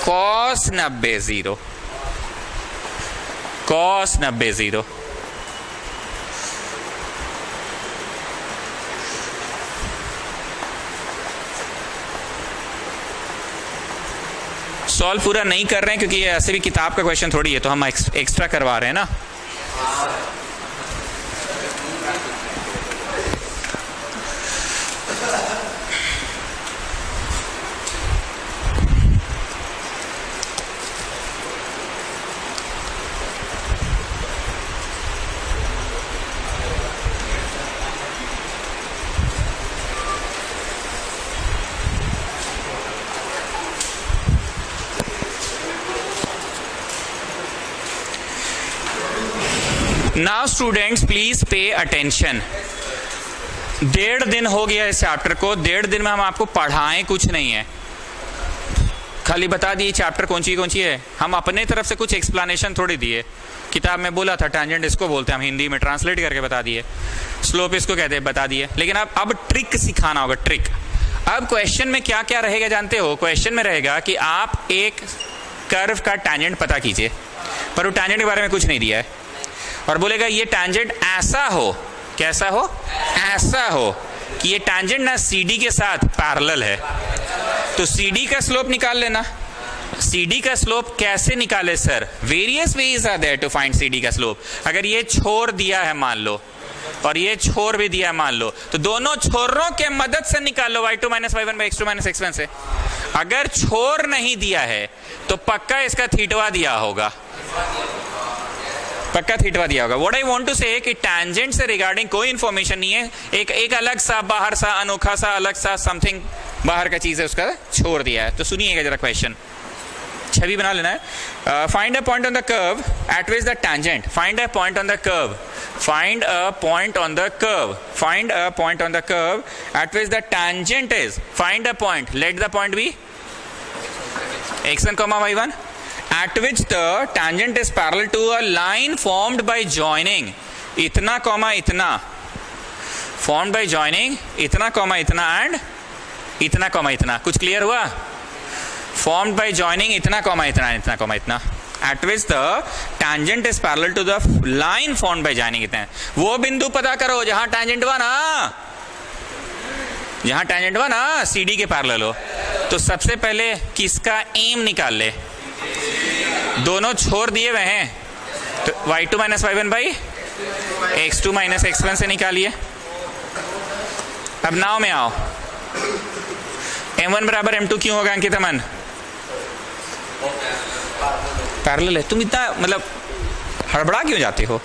Speaker 1: कॉस 90 0, कॉस 90 0। सॉल्व पूरा नहीं कर रहे हैं क्योंकि ये ऐसे भी किताब का क्वेश्चन थोड़ी है, तो हम एक्स्ट्रा करवा रहे हैं ना। Now students please pay attention. 1.5 दिन हो गया इस चैप्टर को, 1.5 दिन में हम आपको पढ़ाएं कुछ नहीं है, खाली बता दिए चैप्टर कौन सी है, हम अपने तरफ से कुछ एक्सप्लेनेशन थोड़ी दिए। किताब में बोला था टैंजेंट इसको बोलते हैं, हम हिंदी में ट्रांसलेट करके बता दिए, स्लोप इसको कहते हैं बता दिए। लेकिन अब ट्रिक सिखाना होगा, ट्रिक। अब क्वेश्चन में क्या क्या रहेगा जानते हो? क्वेश्चन में रहेगा कि आप एक कर्व का टैंजेंट पता कीजिए, पर वो टैंजेंट के बारे में कुछ नहीं दिया है, और बोलेगा ये टैंजेंट ऐसा हो, कैसा हो, ऐसा हो कि ये टैंजेंट ना CD के साथ पैरेलल है, तो CD का स्लोप निकाल लेना। CD का स्लोप कैसे निकाले sir? Various ways are there to find CD का स्लोप। अगर ये छोर दिया है मान लो, और ये छोर भी दिया है मान लो, तो दोनों छोरों के मदद से निकाल लो y2 - y1 x2 - x1 से। अगर छोर नहीं दिया है तो पक्का इसका थीटवा दिया होगा, पक्का थीटवा दिया होगा। व्हाट आई वांट टू से कि टैंजेंट से रिगार्डिंग कोई इंफॉर्मेशन नहीं है, एक अलग सा बाहर सा अनोखा सा अलग सा समथिंग बाहर का चीज है, उसका छोड़ दिया है। तो सुनिएगा जरा क्वेश्चन, छवि बना लेना है। Find a point on the curve at which the tangent, find a point on the curve, find a point on the curve, find a point on the curve at which the tangent is, find a point, let the point be x1, y1 at which the tangent is parallel to a line formed by joining इतना comma इतना, formed by joining इतना comma इतना and इतना comma इतना। कुछ clear हुआ? formed by joining इतना comma इतना, इतना कॉमा इतना, at which the tangent is parallel to the line formed by joining इतना। वो बिंदु पता करो जहां tangent हुआ ना, जहां tangent हुआ ना CD के पैरेलल हो। तो सबसे पहले किसका एम निकाल ले, दोनों छोर दिए हुए हैं, तो y2 - y1 by x2 - x1 से निकालिए। अब नाव में आओ, m1 बराबर m2 क्यों होगा अंकित अमन? पैरेलल है। तुम इतना मतलब हड़बड़ा क्यों जाते हो?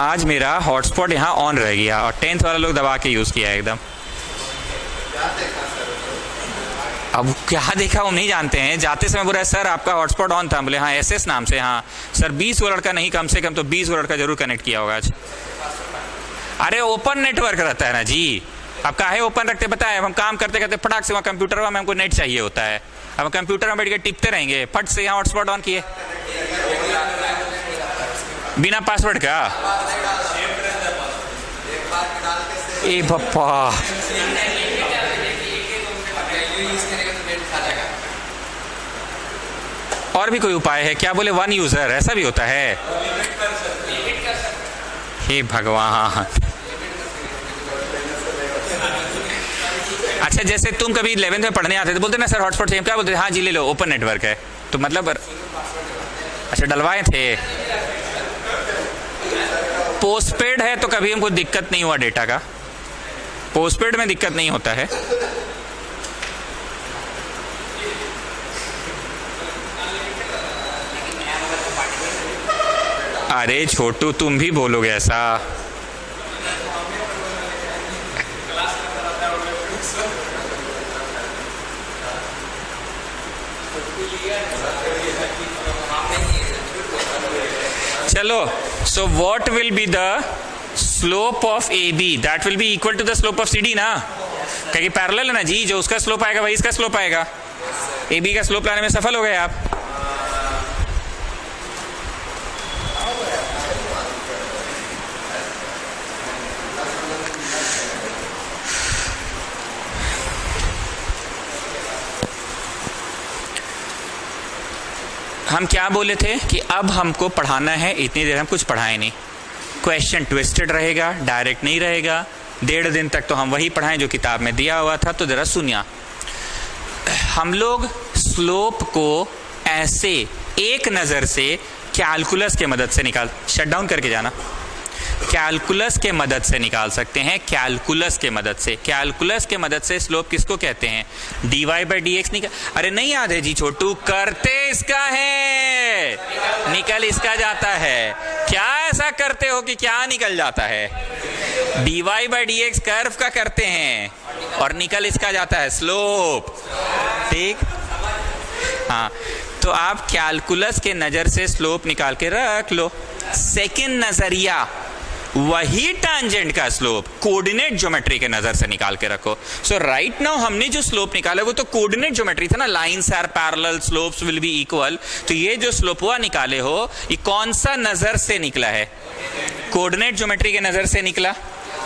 Speaker 1: आज मेरा हॉटस्पॉट यहाँ ऑन रह गया और 10th वाला लोग दबा के यूज किया एकदम। अब क्या देखा हम नहीं जानते हैं। जाते समय बोला सर आपका हॉटस्पॉट ऑन था, बोले हाँ SS नाम से। हाँ सर 20 वो लड़का नहीं, कम से कम तो 20 वो लड़का जरूर कनेक्ट किया होगा आज। अरे ओपन नेटवर्क रहता है ना जी, अब काहे ओपन रखते पता है? हम काम करते करते फटाक से वहाँ कंप्यूटर में हमको नेट चाहिए होता है, अब कंप्यूटर में बैठ के टिपते रहेंगे, फट से यहाँ हॉटस्पॉट ऑन किए बिना पासवर्ड का। ए बप्पा, और भी कोई उपाय है क्या? बोले 1 यूजर, ऐसा भी होता है? हे भगवान। अच्छा जैसे तुम कभी 11th में पढ़ने आते थे, बोलते ना सर हॉटस्पॉट चाहिए, क्या बोलते? हाँ जी ले लो, ओपन नेटवर्क है। तो मतलब अच्छा डलवाए थे। पोस्टपेड है तो कभी हमको दिक्कत नहीं हुआ डेटा का, पोस्टपेड में दिक्कत नहीं होता है। अरे छोटू तुम भी बोलोगे ऐसा? चलो, so what will be the slope of AB? That will be equal to the slope of CD ना, क्योंकि पैरेलल है ना जी, जो उसका स्लोप आएगा वही इसका स्लोप आएगा। AB का स्लोप लाने में सफल हो गए आप। हम क्या बोले थे कि अब हमको पढ़ाना है, इतनी देर हम कुछ पढ़ाए नहीं। क्वेश्चन ट्विस्टेड रहेगा, डायरेक्ट नहीं रहेगा। 1.5 दिन तक तो हम वही पढ़ाएं जो किताब में दिया हुआ था। तो जरा सुनिए, हम लोग स्लोप को ऐसे एक नज़र से कैलकुलस के मदद से निकाल, शट डाउन करके जाना, कैलकुलस के मदद से निकाल सकते हैं। कैलकुलस के मदद से, कैलकुलस के मदद से स्लोप किसको कहते हैं? dy/dx निकाल। अरे नहीं याद है जी छोटू, करते इसका है, निकल इसका जाता है। क्या ऐसा करते हो कि क्या निकल जाता है? dy/dx कर्व का करते हैं और निकल इसका जाता है स्लोप। ठीक, हाँ। तो आप कैलकुलस के नजर से स्लोप निकाल के रख लो। सेकंड नजरिया वही टैंजेंट का स्लोप कोऑर्डिनेट ज्योमेट्री के नजर से निकाल के रखो। सो राइट नाउ हमने जो स्लोप निकाला वो तो कोऑर्डिनेट ज्योमेट्री था ना, lines are parallel slopes will be equal. तो ये जो स्लोप हुआ निकाले हो ये कौन सा नजर से निकला है? कोऑर्डिनेट ज्योमेट्री के नजर से निकला।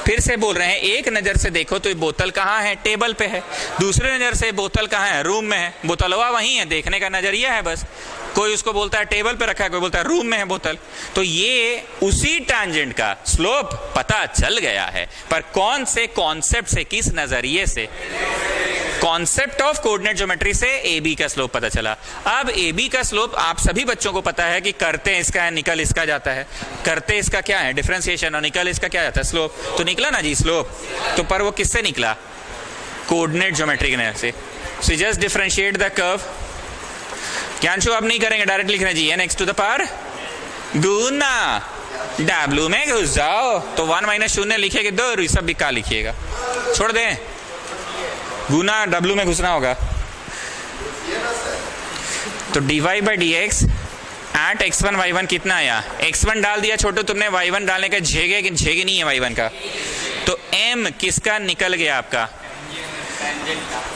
Speaker 1: फिर से बोल रहे हैं, एक नजर से देखो तो ये बोतल कहाँ है? टेबल पे है। दूसरे नजर से बोतल कहाँ है? रूम में है। बोतलवा वहीं है, देखने का नजरिया है बस। कोई उसको बोलता है टेबल पे रखा है, कोई बोलता है रूम में है बोतल। तो ये उसी टैंजेंट का स्लोप पता चल गया है, पर कौन से कॉन्सेप्ट से, किस नजरिए से? कॉन्सेप्ट ऑफ कोऑर्डिनेट ज्योमेट्री से ए बी का स्लोप पता चला। अब ए बी का स्लोप आप सभी बच्चों को पता है कि करते इसका है, निकल इसका जाता है। करते इसका क्या है? डिफरेंशिएशन, और निकल इसका क्या जाता है? स्लोप। तो निकला ना जी स्लोप। तो पर वो किससे निकला? कोऑर्डिनेट ज्योमेट्री के नजर से। So just differentiate the curve. Gyanshu अब नहीं करेंगे, डायरेक्ट लिखना G N X to the power गुना डब्ल्यू में घुस जाओ। तो 1 माइनस 0 लिखेगा 2 और सब बिका लिखिएगा, छोड़ दें। गुना डब्ल्यू में घुसना होगा। तो dy by D x at x1 y1 कितना आया? x1 डाल दिया छोटू तुमने, y1 डालने का झेगे कि झेगे नहीं है y1 का। तो m किसका निकल गया आपका?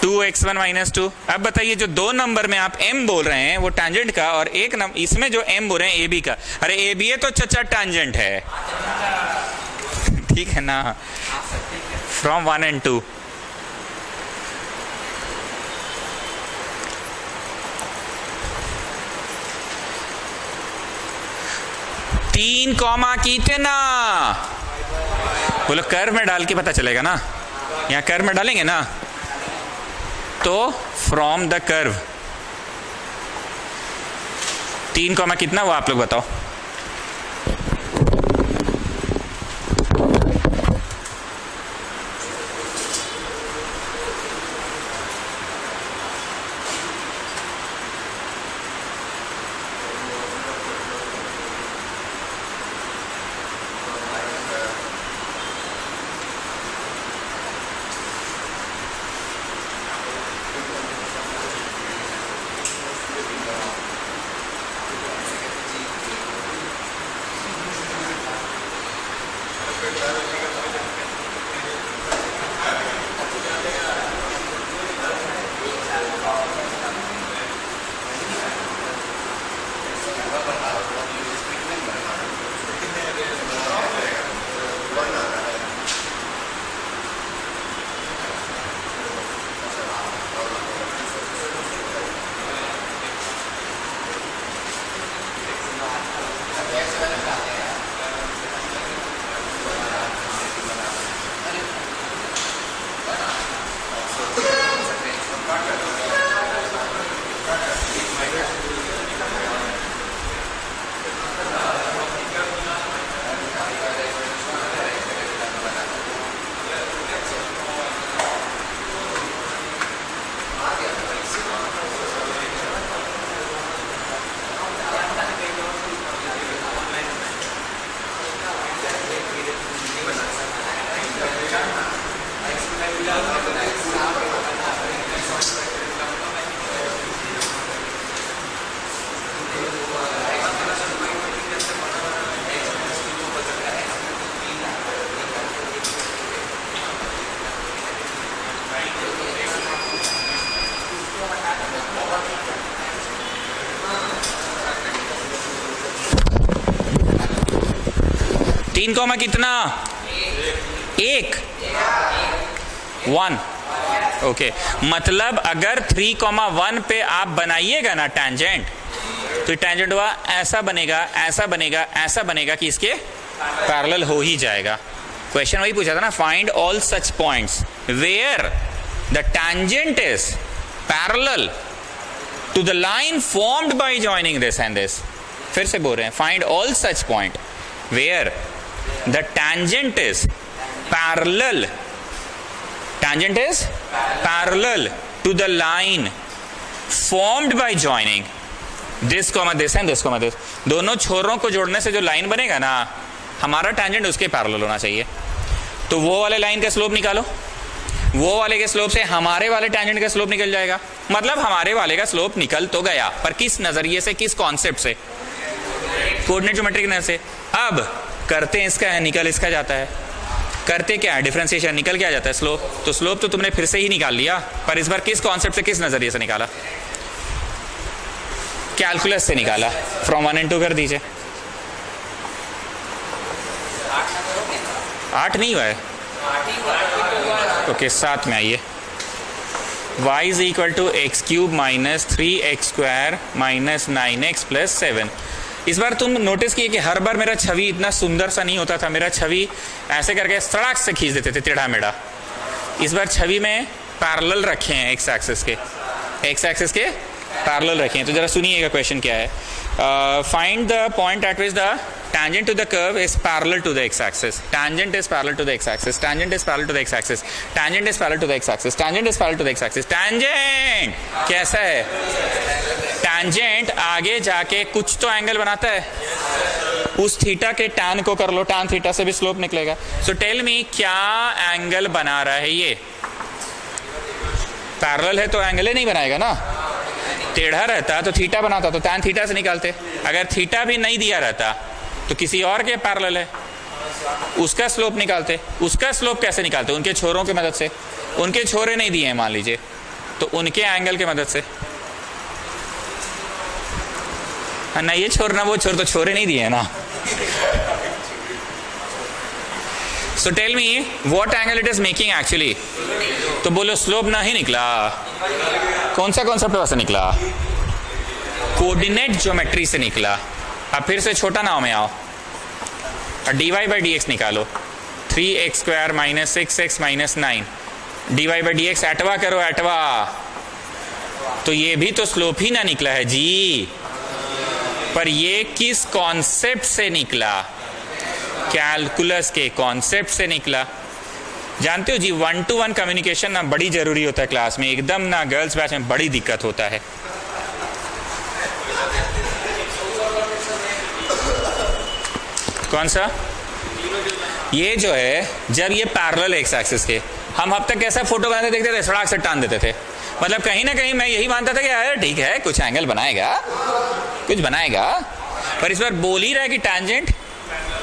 Speaker 1: 2x1 minus 2। अब बताइए जो दो नंबर में आप m बोल रहे हैं वो टैंजेंट का, और एक नंबर इसमें जो m बोल रहे हैं ab का। अरे ab है तो चचा टैंजेंट है, ठीक है ना? From 1 and 2। तीन कॉमा कितना? बोलो कर्व में डाल के पता चलेगा ना, यहाँ कर्व में डालेंगे ना। तो फ्रॉम द कर्व 3 कॉमा कितना वो आप लोग बताओ। तीन कॉमा कितना? 1 1। ओके, मतलब अगर 3,1 पे आप बनाइएगा ना टैंजेंट, तो टैंजेंट हुआ ऐसा बनेगा, ऐसा बनेगा, ऐसा बनेगा कि इसके पैरेलल हो ही जाएगा। क्वेश्चन वही पूछा था ना, find all such points where the tangent is parallel to the line formed by joining this and this. फिर से बोल रहे हैं, find all such point where the tangent is parallel, tangent is parallel to the line formed by joining this comma this and this comma this। दोनों छोरों को जोड़ने से जो लाइन बनेगा ना, हमारा tangent उसके पैरेलल होना चाहिए। तो वो वाले लाइन का स्लोप निकालो, वो वाले के स्लोप से हमारे वाले tangent का स्लोप निकल जाएगा। मतलब हमारे वाले का स्लोप निकल तो गया, पर किस नजरिए से, किस कॉन्सेप्ट से? कोऑर्डिनेट ज्योमेट्री की नजर से। अब करते हैं इसका है, निकल इसका जाता है। करते क्या है, डिफरेंशिएशन, निकल क्या जाता है, स्लोप। तो स्लोप तो तुमने फिर से ही निकाल लिया, पर इस बार किस कॉन्सेप्ट से, किस नजरिए से निकाला? कैलकुलस से निकाला। फ्रॉम 1 and 2 कर दीजिए। 8 नहीं हुआ है, ओके 7 में आइए। y is equal to x cube minus 3x² minus 9x plus 7। इस बार तुम नोटिस किए कि हर बार मेरा छवि इतना सुंदर सा नहीं होता था, मेरा छवि ऐसे करके सड़क से खींच देते थे टेढ़ा मेढ़ा। इस बार छवि में पैरेलल रखे हैं, एक्स एक्सिस के पैरेलल रखे हैं। तो जरा सुनिएगा क्वेश्चन क्या है। Find the point eight which the tangent to the curve is parallel to the x-axis. Tangent is parallel to the x-axis. Tangent is parallel to the x-axis. Tangent is parallel to the x-axis. Tangent is parallel to the x-axis. Tangent कैसा है? Tangent आगे जाके कुछ तो angle बनाता है। उस theta के tan को कर लो, tan थीटा से भी स्लोप निकलेगा। So tell me क्या एंगल बना रहा है ये? पैरेलल है तो एंगल ही नहीं बनाएगा ना। टेढ़ा रहता तो थीटा बनाता, तो tan थीटा से निकालते। अगर थीटा भी नहीं दिया रहता तो किसी और के पैरेलल है, उसका स्लोप निकालते। उसका स्लोप कैसे निकालते? उनके छोरों की मदद से। उनके छोरे नहीं दिए हैं मान लीजिए, तो उनके एंगल की मदद से। ना ये छोर ना वो छोर, तो छोरे नहीं दिए हैं ना। So tell me what angle it is making actually. तो बोलो स्लोप ना ही निकला। कौन सा कॉन्सेप्ट वैसे निकला? कोऑर्डिनेट ज्योमेट्री से निकला। अब फिर से छोटा नाव में आओ और dy बाई डी एक्स निकालो। 3x² minus 6x minus 9 dy by D X एटवा करो, एटवा। तो ये भी तो स्लोप ही ना निकला है जी। पर ये किस कॉन्सेप्ट से निकला? कैलकुलस के कॉन्सेप्ट से निकला। जानते हो जी, 1-to-1 कम्युनिकेशन ना बड़ी जरूरी होता है क्लास में। एकदम ना गर्ल्स बैच में बड़ी दिक्कत होता है। कौन सा? ये जो है, जब ये पैरेलल एक्स एक्सिस के, हम अब तक कैसा फोटो बनाते देखते थे, सड़क से टान देते थे। मतलब कहीं ना कहीं मैं यही मानता था कि यार ठीक है, कुछ एंगल बनाएगा, कुछ बनाएगा। पर इस बार बोल ही रहा है कि tangent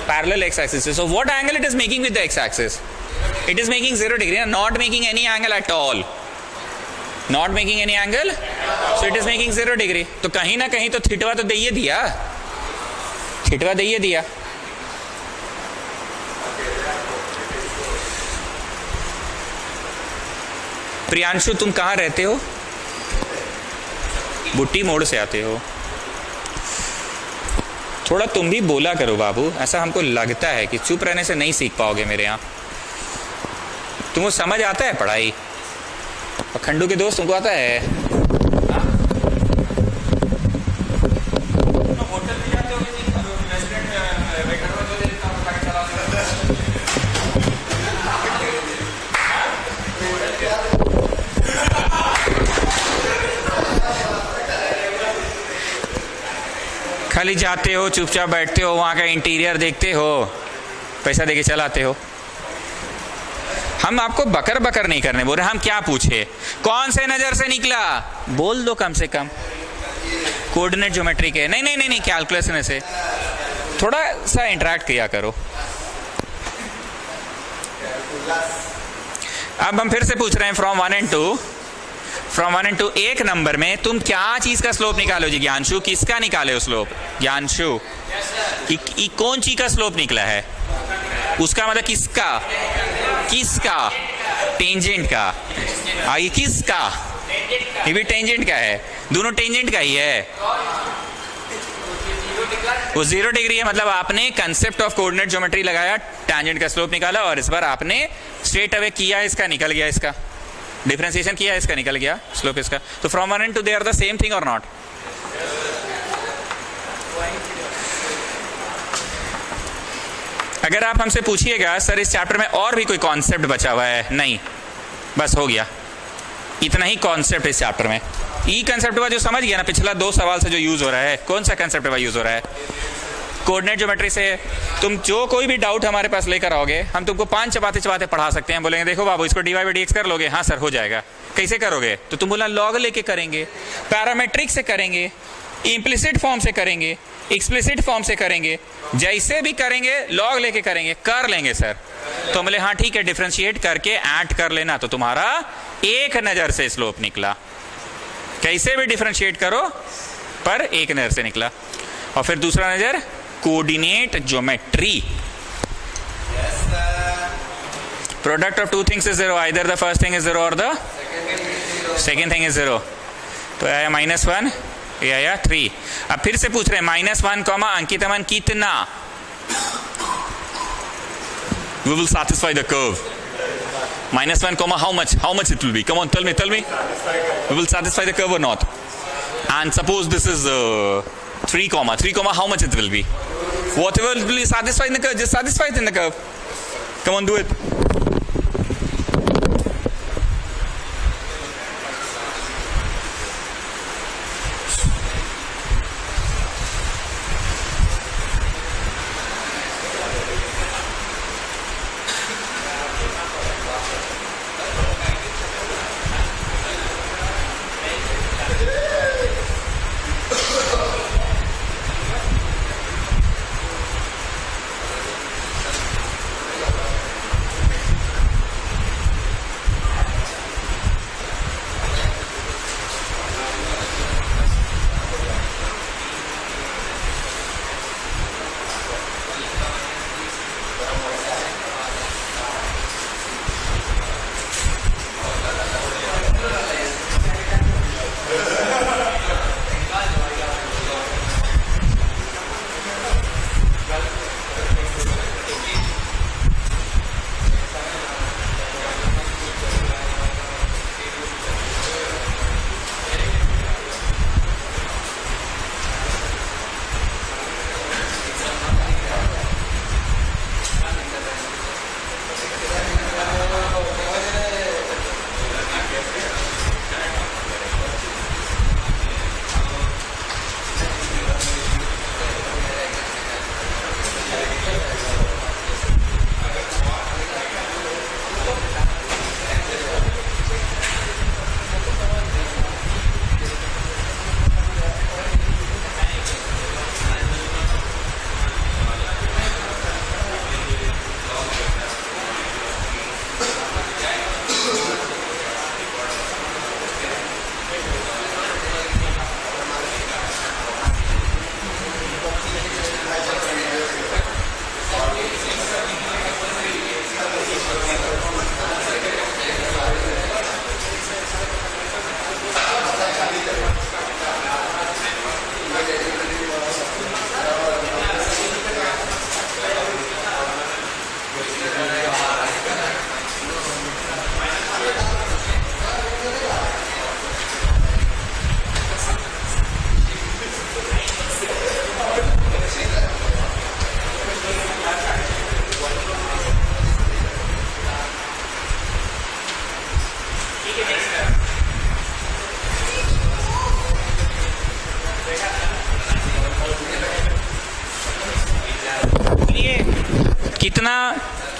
Speaker 1: parallel x axis. So what angle it is making with the x axis? It is making 0 degree, not making any angle at all, not making any angle. So it is making 0 degree. तो कहीं ना कहीं तो थीटवा तो दे दिया, थीटवा दे दिया। प्रियांशु तुम कहाँ रहते हो? बुट्टी मोड़ से आते हो। थोड़ा तुम भी बोला करो बाबू, ऐसा हमको लगता है कि चुप रहने से नहीं सीख पाओगे मेरे यहाँ। तुमको समझ आता है पढ़ाई? और खंडू के दोस्त तुमको आता है? खाली जाते हो, चुपचाप बैठते हो, वहाँ का इंटीरियर देखते हो, पैसा देके चलाते हो। हम आपको बकर बकर नहीं करने बोल रहे, हम क्या पूछे? कौन से नजर से निकला? बोल दो कम से कम। कोऑर्डिनेट ज्योमेट्री के नहीं नहीं नहीं नहीं, कैलकुलस में से थोड़ा सा इंटरेक्ट किया करो। अब हम फिर से पूछ रहे हैं फ्रॉम 1 and 2। फ्रॉम 1 and 2 एक नंबर में तुम क्या चीज का स्लोप निकालो जी? ज्ञानशु किसका निकाले हो स्लोप? ज्ञानशु कौन चीज का स्लोप निकला है? उसका मतलब किसका? किसका? टेंजेंट का। ये किसका? ये भी टेंजेंट का है, दोनों टेंजेंट का ही है। वो 0 डिग्री है, मतलब आपने कंसेप्ट ऑफ कोऑर्डिनेट ज्योमेट्री लगाया, टेंजेंट का स्लोप निकाला, और इस बार आपने स्ट्रेट अवे किया, इसका निकल गया, इसका डिफरेंशिएशन किया, इसका निकल गया स्लोप इसका। तो from 1 and 2 they are the same thing और नॉट? अगर आप हमसे पूछिएगा सर इस चैप्टर में और भी कोई कॉन्सेप्ट बचा हुआ है, नहीं, बस हो गया, इतना ही कॉन्सेप्ट इस चैप्टर में। ई कंसेप्ट जो समझ गया ना, पिछला 2 सवाल से जो यूज हो रहा है, कौन सा कंसेप्ट यूज हो रहा है? कोऑर्डिनेट ज्योमेट्री से। तुम जो कोई भी डाउट हमारे पास लेकर आओगे, हम तुमको 5 चबाते पढ़ा सकते हैं। बोलेंगे देखो बाबू इसको dy बाई dx कर लोगे? हाँ सर हो जाएगा। कैसे करोगे? तो तुम बोला लॉग लेके करेंगे, पैरामेट्रिक से करेंगे, इम्प्लिसिट फॉर्म से करेंगे, एक्सप्लिसिट फॉर्म से करेंगे, जैसे भी करेंगे लॉग लेके करेंगे, कर लेंगे सर। तो बोले हाँ ठीक है, डिफरेंशिएट करके ऐड कर लेना, तो तुम्हारा एक नजर से स्लोप निकला। कैसे भी डिफरेंशिएट करो पर एक नजर से निकला। और फिर दूसरा नजर, coordinate geometry. Product of two things is zero, either the first thing is zero और the second thing is zero. तो आया -1, ये आया 3। अब फिर से पूछ रहे हैं -1 कॉमा अंकितमन कितना, we will satisfy the curve. -1 comma how much it will be, come on, tell me, we will satisfy the curve or not? And suppose this is 3 comma how much it will be, whatever will be satisfied in the curve, just satisfy it in the curve. Come on, do it.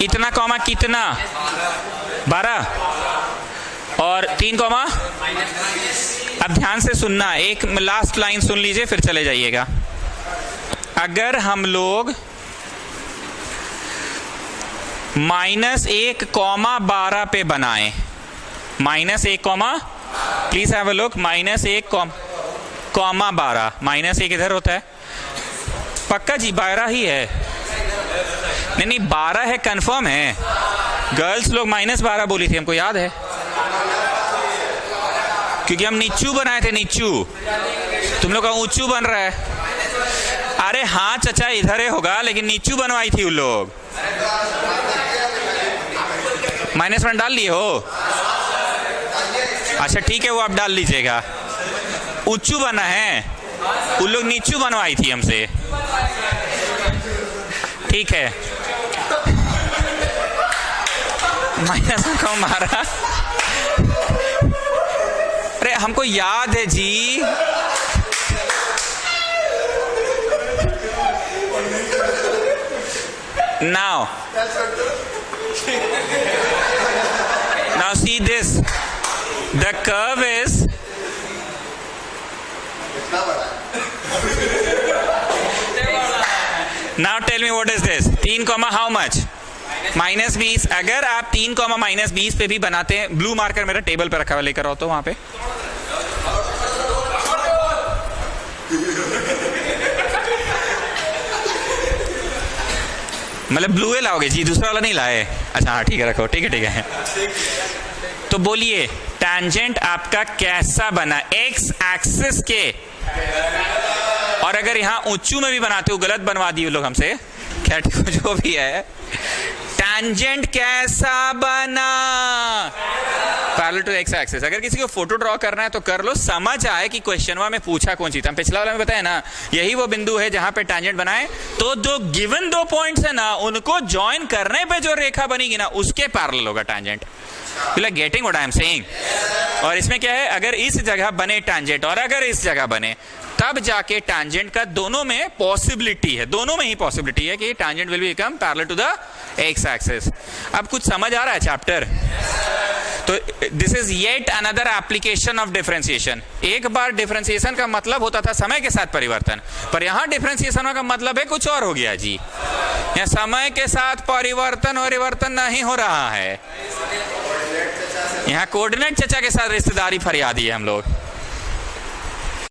Speaker 1: इतना comma कितना 12 और 3 comma. अब ध्यान से सुनना, एक last line सुन लीजिए फिर चले जाइएगा। अगर हम लोग -1,12 पे बनाएं, -1, प्लीज हैव अ लुक, -1, -12, -1 इधर होता है पक्का जी, 12 ही है। नहीं 12 है, कंफर्म है। गर्ल्स लोग -12 बोली थी, हमको याद है, क्योंकि हम नीचू बनाए थे। नीचू तुम लोग का ऊंचू बन रहा है। अरे हाँ चचा, इधर ही होगा, लेकिन नीचू बनवाई थी उन लोग। -1 डाल लिए हो? अच्छा ठीक है, वो आप डाल लीजिएगा। ऊंचू बना है, उन लोग नीचू बनवाई थी हमसे, ठीक है। -1 को मारा, अरे हमको याद है जी। Now see this, the curve is now tell me what is this? 3 comma how much? -20। अगर आप 3 कॉमा -20 पे भी बनाते हैं, ब्लू मार्कर मेरा टेबल पे रखा हुआ, लेकर आओ तो वहां पे। मतलब ब्लू है लाओगे जी, दूसरा वाला नहीं लाए? अच्छा हाँ ठीक है, रखो, ठीक है। तो बोलिए टैंजेंट आपका कैसा बना? एक्स एक्सिस के, और अगर यहां ऊंचू में भी बनाते हो, गलत बनवा दिए लोग हमसे, खैर जो भी है, टैंजेंट कैसा बना? Parallel to x axis. अगर किसी को फोटो ड्रॉ करना है तो कर लो, समझ आए कि क्वेश्चन में पूछा कौन सी था। हम पिछला वाला में बताया ना, यही वो बिंदु है जहां पे टैंजेंट बनाए, तो दो गिवन 2 पॉइंट्स है ना, उनको ज्वाइन करने पे जो रेखा बनेगी ना, उसके पैरेलल होगा tangent. You are getting what I am saying? और इसमें क्या है, अगर इस जगह बने टैंजेंट और अगर इस जगह बने, तब जाके टैंजेंट का दोनों में पॉसिबिलिटी है, दोनों में ही पॉसिबिलिटी है कि tangent will become parallel to the x axis. अब कुछ समझ आ रहा है चैप्टर? तो this is yet another application of differentiation. एक बार डिफरेंशिएशन का मतलब होता था समय के साथ परिवर्तन, पर यहां डिफरेंशिएशन का मतलब है कुछ और हो गया जी। यहां समय के साथ परिवर्तन नहीं हो रहा है, यहां कोऑर्डिनेट चचा के साथ रिश्तेदारी फरियादी है हम लोग।